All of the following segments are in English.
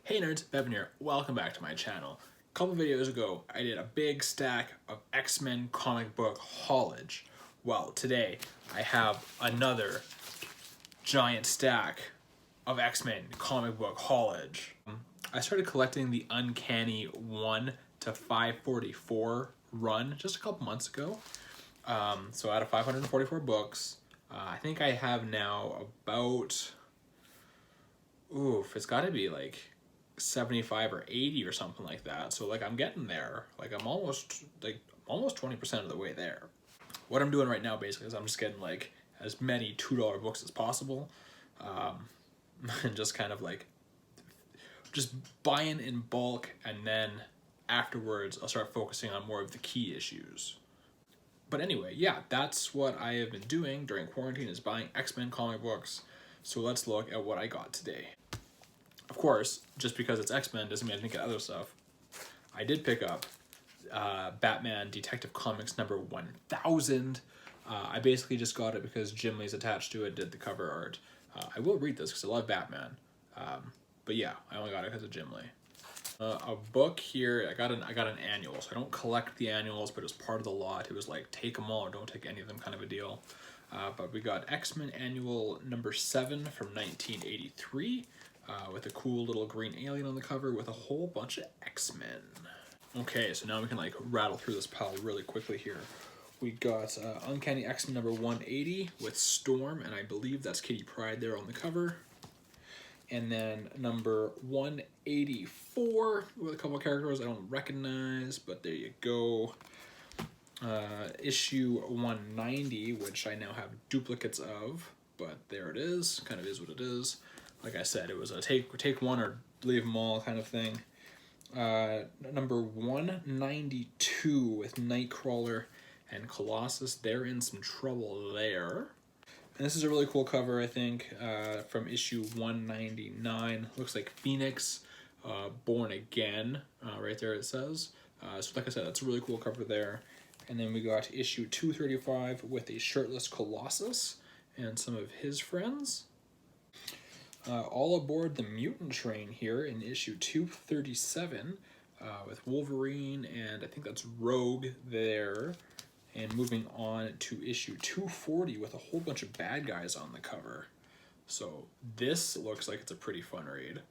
Hey nerds, Bevan here. Welcome back to my channel. A couple videos ago, I did a big stack of X-Men comic book haulage. Well, today I have another giant stack of X-Men comic book haulage. I started collecting the Uncanny 1 to 544 run just a couple months ago. So out of 544 books, I think I have now about, it's gotta be like 75 or 80 or something like that. So like I'm getting there. Like I'm almost 20% of the way there. What I'm doing right now basically is I'm just getting like as many $2 books as possible. And just kind of like just buying in bulk, and then afterwards I'll start focusing on more of the key issues. But anyway, yeah, that's what I have been doing during quarantine, is buying X-Men comic books. So let's look at what I got today. Of course, just because it's X-Men doesn't mean I didn't get other stuff. I did pick up Batman Detective Comics number 1000. I basically just got it because Jim Lee's attached to it, did the cover art. I will read this because I love Batman. But yeah, I only got it because of Jim Lee. A book here, I got an annual, so I don't collect the annuals, but it was part of the lot. It was like take them all or don't take any of them kind of a deal. But we got X-Men Annual number 7 from 1983. With a cool little green alien on the cover with a whole bunch of X-Men. Okay, so now we can like rattle through this pile really quickly here. We got Uncanny X-Men number 180 with Storm, and I believe that's Kitty Pryde there on the cover. And then number 184 with a couple of characters I don't recognize, but there you go. Issue 190, which I now have duplicates of, but there it is. Kind of is what it is. Like I said, it was a take one or leave them all kind of thing. Number 192 with Nightcrawler and Colossus. They're in some trouble there. And this is a really cool cover, I think, from issue 199. Looks like Phoenix, Born Again, right there it says. So like I said, that's a really cool cover there. And then we got issue 235 with a shirtless Colossus and some of his friends. All aboard the mutant train here in issue 237 with Wolverine, and I think that's Rogue there. And moving on to issue 240 with a whole bunch of bad guys on the cover. So this looks like it's a pretty fun read.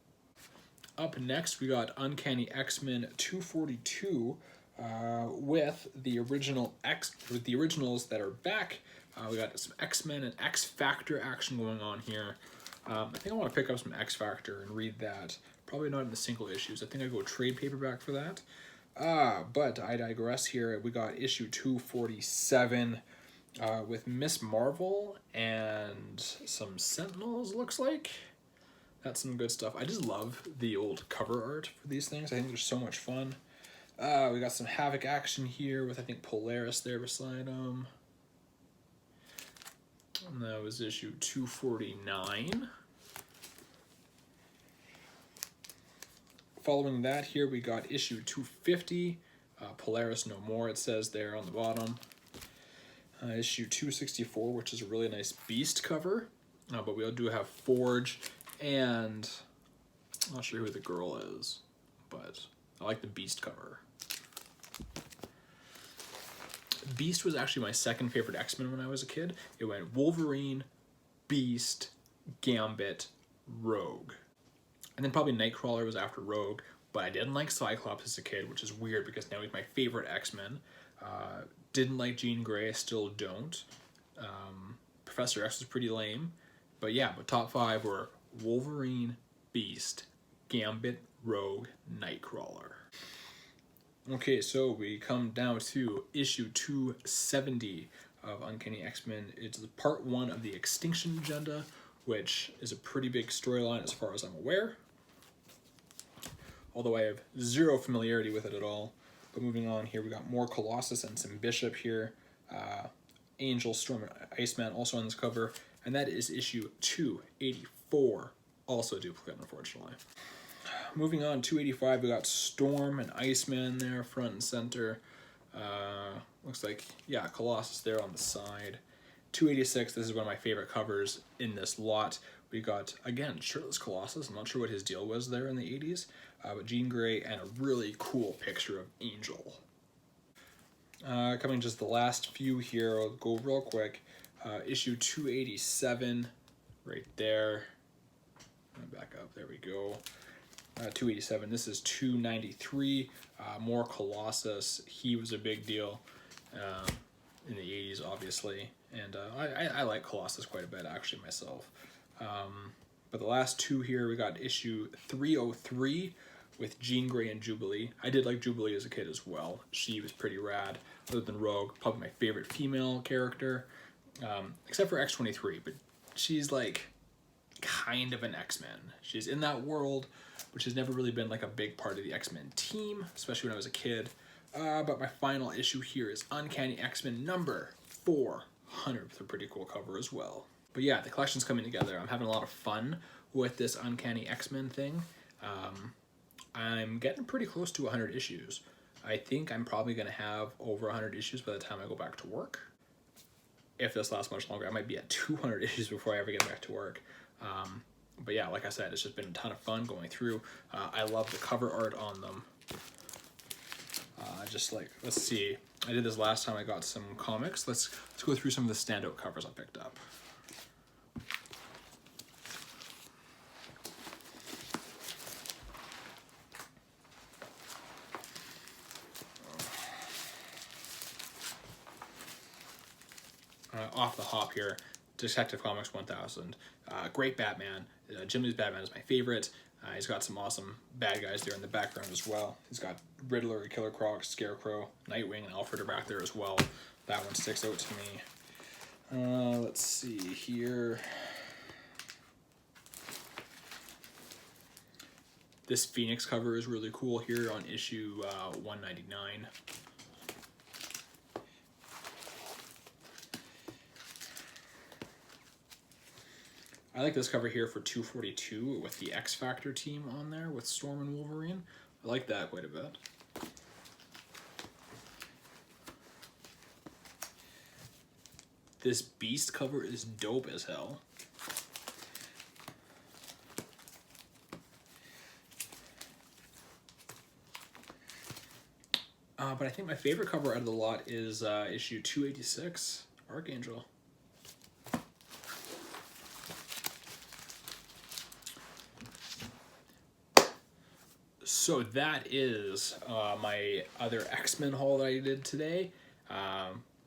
Up next, we got Uncanny X-Men 242 with the originals that are back. We got some X-Men and X-Factor action going on here. I think I want to pick up some X-Factor and read that. Probably not in the single issues. I think I go trade paperback for that. But I digress here. We got issue 247 with Miss Marvel and some Sentinels, looks like. That's some good stuff. I just love the old cover art for these things. I think they're so much fun. We got some Havoc action here with, I think, Polaris there beside them. And that was issue 249. Following that here, we got issue 250, Polaris No More, it says there on the bottom. Issue 264, which is a really nice Beast cover, but we do have Forge, and I'm not sure who the girl is, but I like the Beast cover. Beast was actually my second favorite X-Men when I was a kid. It went Wolverine, Beast, Gambit, Rogue. And then probably Nightcrawler was after Rogue, but I didn't like Cyclops as a kid, which is weird because now he's my favorite X-Men. Didn't like Jean Grey, still don't. Professor X was pretty lame. But yeah, but top 5 were Wolverine, Beast, Gambit, Rogue, Nightcrawler. Okay, so we come down to issue 270 of Uncanny X-Men. It's part 1 of the Extinction Agenda, which is a pretty big storyline as far as I'm aware. Although I have zero familiarity with it at all. But moving on here, we got more Colossus and some Bishop here. Angel, Storm, and Iceman also on this cover. And that is issue 284, also duplicate, unfortunately. Moving on, 285, we got Storm and Iceman there, front and center. Looks like, yeah, Colossus there on the side. 286, this is one of my favorite covers in this lot. We got, again, shirtless Colossus. I'm not sure what his deal was there in the 80s, but Jean Grey and a really cool picture of Angel. Coming just the last few here, I'll go real quick. Issue 287, right there. Back up, there we go. 287, this is 293, more Colossus. He was a big deal in the 80s, obviously, and I like Colossus quite a bit, actually, myself. But the last two here, we got issue 303 with Jean Grey and Jubilee. I did like Jubilee as a kid as well. She was pretty rad, other than Rogue, probably my favorite female character, except for X-23, but she's like kind of an X-Men. She's in that world, but she's never really been like a big part of the X-Men team, especially when I was a kid. But my final issue here is Uncanny X-Men number 400 with a pretty cool cover as well. But yeah, the collection's coming together. I'm having a lot of fun with this Uncanny X-Men thing. I'm getting pretty close to 100 issues. I think I'm probably going to have over 100 issues by the time I go back to work. If this lasts much longer, I might be at 200 issues before I ever get back to work. But yeah, like I said, it's just been a ton of fun going through. I love the cover art on them. Just like, let's see. I did this last time I got some comics. Let's go through some of the standout covers I picked up. Off the hop here, Detective Comics 1000. Great Batman. Jim Lee's Batman is my favorite. He's got some awesome bad guys there in the background as well. He's got Riddler, Killer Croc, Scarecrow, Nightwing, and Alfred are back there as well. That one sticks out to me. Let's see here. This Phoenix cover is really cool here on issue 199. I like this cover here for 242 with the X Factor team on there with Storm and Wolverine. I like that quite a bit. This Beast cover is dope as hell. But I think my favorite cover out of the lot is issue 286, Archangel. So that is my other X-Men haul that I did today.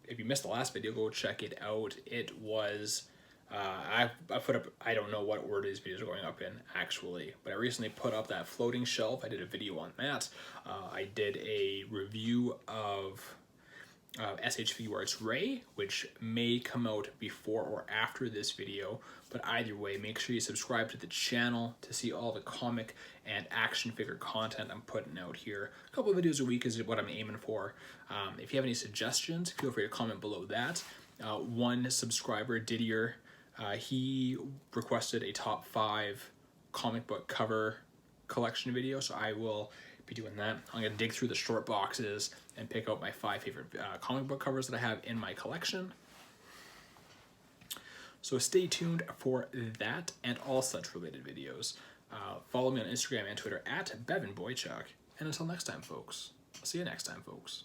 If you missed the last video, go check it out. It was, I put up, I don't know what order these videos are going up in actually, but I recently put up that floating shelf. I did a video on that. I did a review of SH Figure Arts Ray, which may come out before or after this video, but either way, make sure you subscribe to the channel to see all the comic and action figure content I'm putting out here. A couple of videos a week is what I'm aiming for. If you have any suggestions, feel free to comment below that. One subscriber, Didier, he requested a top 5 comic book cover collection video, so I will be doing that. I'm gonna dig through the short boxes and pick out my 5 favorite comic book covers that I have in my collection. So stay tuned for that and all such related videos. Follow me on Instagram and Twitter at BevanBoychuck. And until next time, folks. I'll see you next time, folks.